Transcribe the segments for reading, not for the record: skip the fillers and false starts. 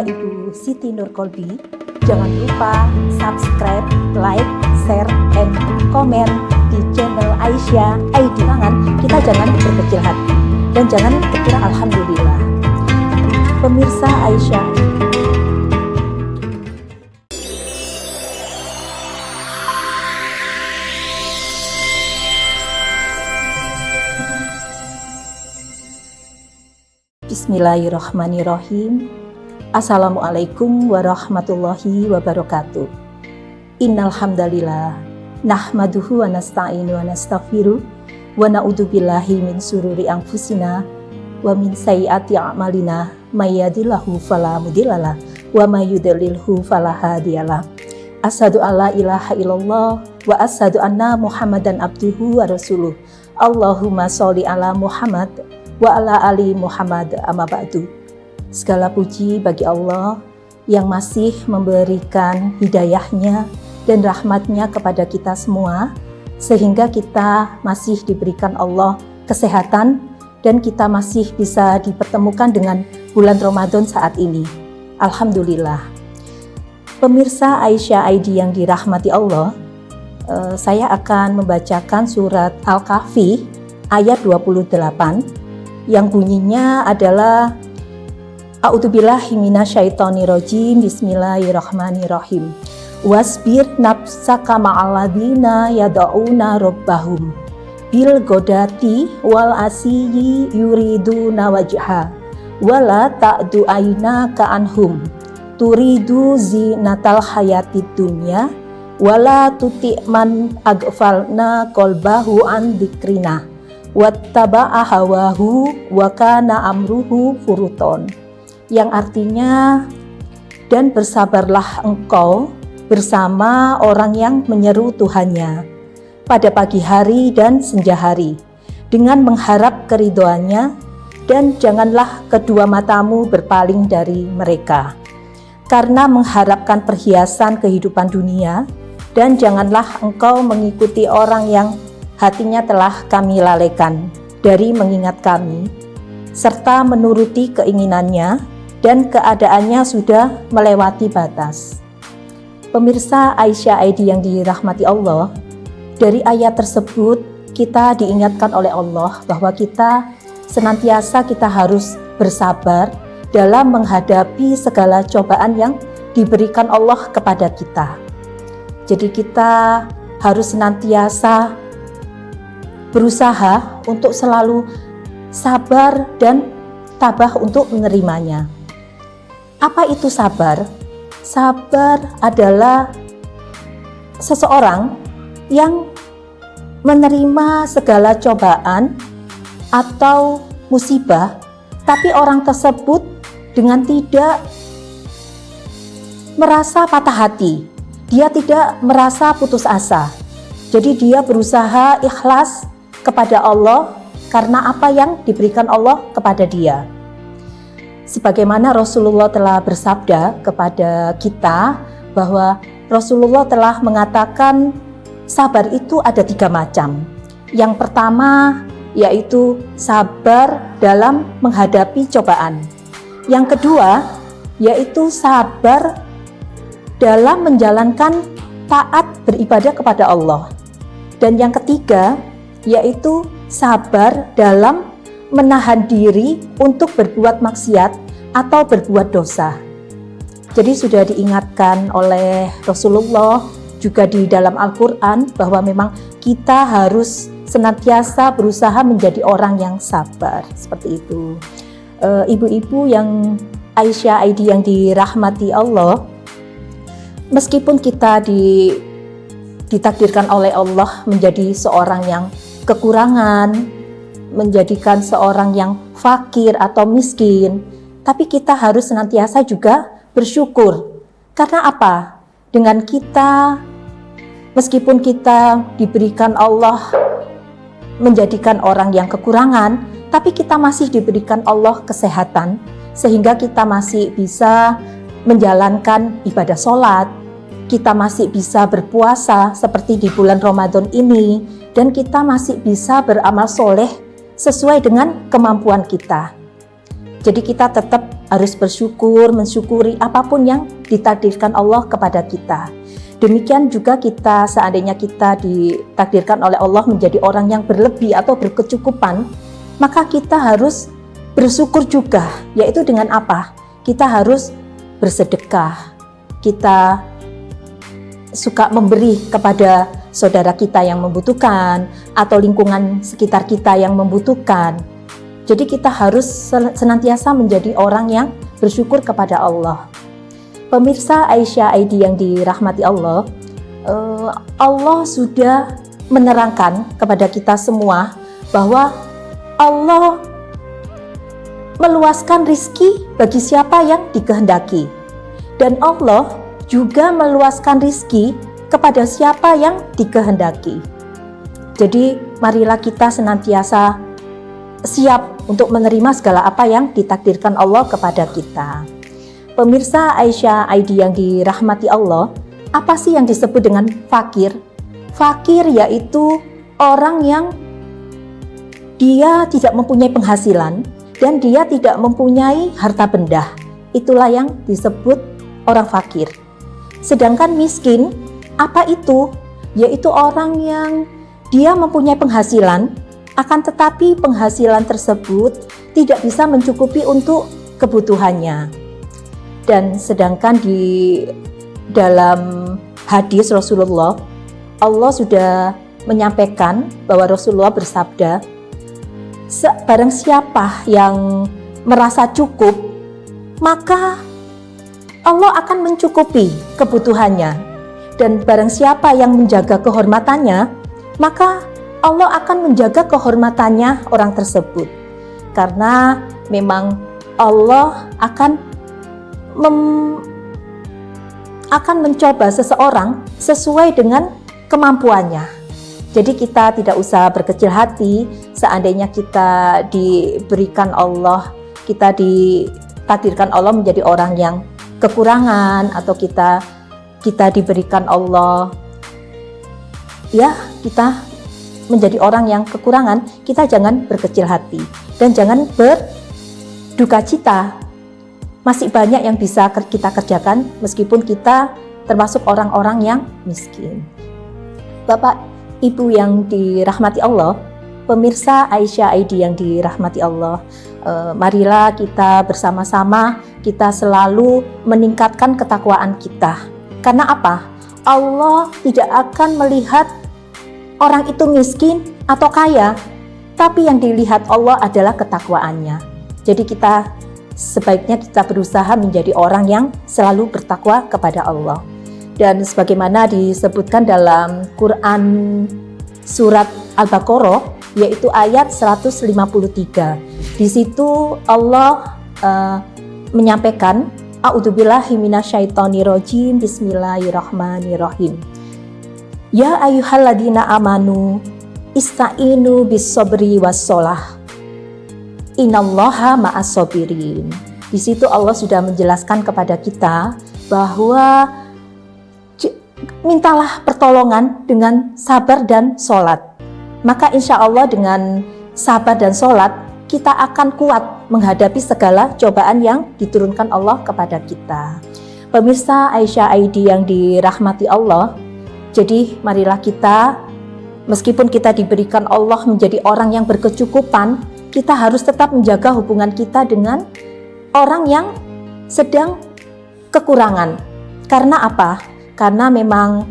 Saya Ibu Siti Nurkolbi. Jangan lupa subscribe, like, share, and comment di channel Aisyah ID. Kita jangan berkecil hati dan jangan berkira alhamdulillah. Pemirsa Aisyah, Bismillahirrahmanirrahim. Assalamualaikum warahmatullahi wabarakatuh. Innal hamdalillah nahmaduhu wa nasta'inu wa nastaghfiruh wa na'udzubillahi min sururi anfusina wa min sayyiati a'malina may yahdihillahu fala mudhillalah wa may yudlilhu fala hadiyalah. Asyhadu alla ilaha illallah wa asyhadu anna Muhammadan abduhu wa rasuluh. Allahumma sholli ala Muhammad wa ala ali Muhammad amma ba'du. Segala puji bagi Allah yang masih memberikan hidayahnya dan rahmatnya kepada kita semua, sehingga kita masih diberikan Allah kesehatan dan kita masih bisa dipertemukan dengan bulan Ramadan saat ini. Alhamdulillah. Pemirsa Aisyah ID yang dirahmati Allah, saya akan membacakan surat Al-Kahfi ayat 28 yang bunyinya adalah A'udzubillahi minasyaitonirrajim. Bismillahirrahmanirrahim. Wasbir nafsaka ma'alladzina yad'una rabbahum bil ghadati wal asyi yuriduna wajha wala ta'du aynaka anhum turidu zinatal hayatid dunya wala tuti man aghfalna qalbahu an dzikrina wattaba'a hawahu wa kana amruhu furuton, yang artinya, dan bersabarlah engkau bersama orang yang menyeru Tuhannya pada pagi hari dan senja hari dengan mengharap keridhoannya, dan janganlah kedua matamu berpaling dari mereka karena mengharapkan perhiasan kehidupan dunia, dan janganlah engkau mengikuti orang yang hatinya telah kami lalaikan dari mengingat kami, serta menuruti keinginannya, dan keadaannya sudah melewati batas. Pemirsa Aisyah ID yang dirahmati Allah, dari ayat tersebut kita diingatkan oleh Allah bahwa kita senantiasa harus bersabar dalam menghadapi segala cobaan yang diberikan Allah kepada kita. Jadi kita harus senantiasa berusaha untuk selalu sabar dan tabah untuk menerimanya. Apa itu sabar? Sabar adalah seseorang yang menerima segala cobaan atau musibah, tapi orang tersebut dengan tidak merasa patah hati, dia tidak merasa putus asa. Jadi dia berusaha ikhlas kepada Allah karena apa yang diberikan Allah kepada dia. Sebagaimana Rasulullah telah bersabda kepada kita bahwa Rasulullah telah mengatakan sabar itu ada 3 macam. Yang pertama yaitu sabar dalam menghadapi cobaan. Yang kedua yaitu sabar dalam menjalankan taat beribadah kepada Allah. Dan yang ketiga yaitu sabar dalam menahan diri untuk berbuat maksiat atau berbuat dosa. Jadi sudah diingatkan oleh Rasulullah juga di dalam Al-Quran bahwa memang kita harus senantiasa berusaha menjadi orang yang sabar. Seperti itu. Ibu-ibu yang Aisyah ID yang dirahmati Allah, meskipun kita ditakdirkan oleh Allah menjadi seorang yang kekurangan, menjadikan seorang yang fakir atau miskin, tapi kita harus senantiasa juga bersyukur. Karena apa? Dengan kita, meskipun kita diberikan Allah menjadikan orang yang kekurangan, tapi kita masih diberikan Allah kesehatan, sehingga kita masih bisa menjalankan ibadah sholat, kita masih bisa berpuasa seperti di bulan Ramadan ini, dan kita masih bisa beramal soleh sesuai dengan kemampuan kita. Jadi kita tetap harus bersyukur, mensyukuri apapun yang ditakdirkan Allah kepada kita. Demikian juga kita, seandainya kita ditakdirkan oleh Allah menjadi orang yang berlebih atau berkecukupan, maka kita harus bersyukur juga, yaitu dengan apa? Kita harus bersedekah, kita suka memberi kepada saudara kita yang membutuhkan atau lingkungan sekitar kita yang membutuhkan. Jadi kita harus senantiasa menjadi orang yang bersyukur kepada Allah. Pemirsa Aisyah ID yang dirahmati Allah, Allah sudah menerangkan kepada kita semua bahwa Allah meluaskan rizki bagi siapa yang dikehendaki. Dan Allah juga meluaskan rizki kepada siapa yang dikehendaki. Jadi marilah kita senantiasa siap untuk menerima segala apa yang ditakdirkan Allah kepada kita. Pemirsa Aisyah ID yang dirahmati Allah, apa sih yang disebut dengan fakir? Fakir yaitu orang yang dia tidak mempunyai penghasilan dan dia tidak mempunyai harta benda. Itulah yang disebut orang fakir. Sedangkan miskin, apa itu? Yaitu orang yang dia mempunyai penghasilan, akan tetapi penghasilan tersebut tidak bisa mencukupi untuk kebutuhannya. Dan sedangkan di dalam hadis Rasulullah, Allah sudah menyampaikan bahwa Rasulullah bersabda, barang siapa yang merasa cukup, maka Allah akan mencukupi kebutuhannya. Dan barang siapa yang menjaga kehormatannya, maka Allah akan menjaga kehormatannya orang tersebut. Karena memang Allah akan mencoba seseorang sesuai dengan kemampuannya. Jadi kita tidak usah berkecil hati seandainya kita diberikan Allah, kita ditakdirkan Allah menjadi orang yang kekurangan, atau kita diberikan Allah, ya kita menjadi orang yang kekurangan, kita jangan berkecil hati dan jangan berduka cita. Masih banyak yang bisa kita kerjakan meskipun kita termasuk orang-orang yang miskin. Bapak, Ibu yang dirahmati Allah, pemirsa Aisyah ID yang dirahmati Allah, marilah kita bersama-sama kita selalu meningkatkan ketakwaan kita. Karena apa? Allah tidak akan melihat orang itu miskin atau kaya, tapi yang dilihat Allah adalah ketakwaannya. Jadi kita sebaiknya kita berusaha menjadi orang yang selalu bertakwa kepada Allah. Dan sebagaimana disebutkan dalam Quran surat Al-Baqarah, yaitu ayat 153. Di situ Allah menyampaikan, A'udzubillahi minasyaitonirrajim, bismillahirrahmanirrahim. Ya ayyuhalladzina amanu ista'inu bis-sabri was-shalah. Innallaha ma'as-sabirin. Di situ Allah sudah menjelaskan kepada kita bahwa mintalah pertolongan dengan sabar dan sholat. Maka insya Allah dengan sabar dan sholat kita akan kuat menghadapi segala cobaan yang diturunkan Allah kepada kita. Pemirsa Aisyah ID yang dirahmati Allah, jadi marilah kita, meskipun kita diberikan Allah menjadi orang yang berkecukupan, kita harus tetap menjaga hubungan kita dengan orang yang sedang kekurangan. Karena apa? Karena memang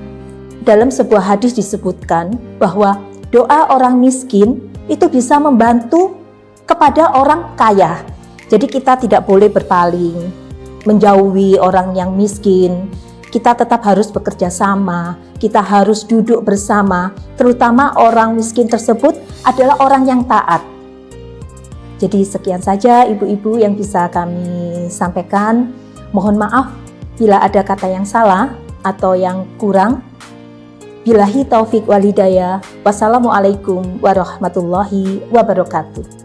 dalam sebuah hadis disebutkan bahwa doa orang miskin itu bisa membantu kepada orang kaya. Jadi kita tidak boleh berpaling, menjauhi orang yang miskin. Kita tetap harus bekerja sama, kita harus duduk bersama, terutama orang miskin tersebut adalah orang yang taat. Jadi sekian saja ibu-ibu yang bisa kami sampaikan. Mohon maaf bila ada kata yang salah atau yang kurang. Billahi taufik wal hidayah. Wassalamualaikum warahmatullahi wabarakatuh.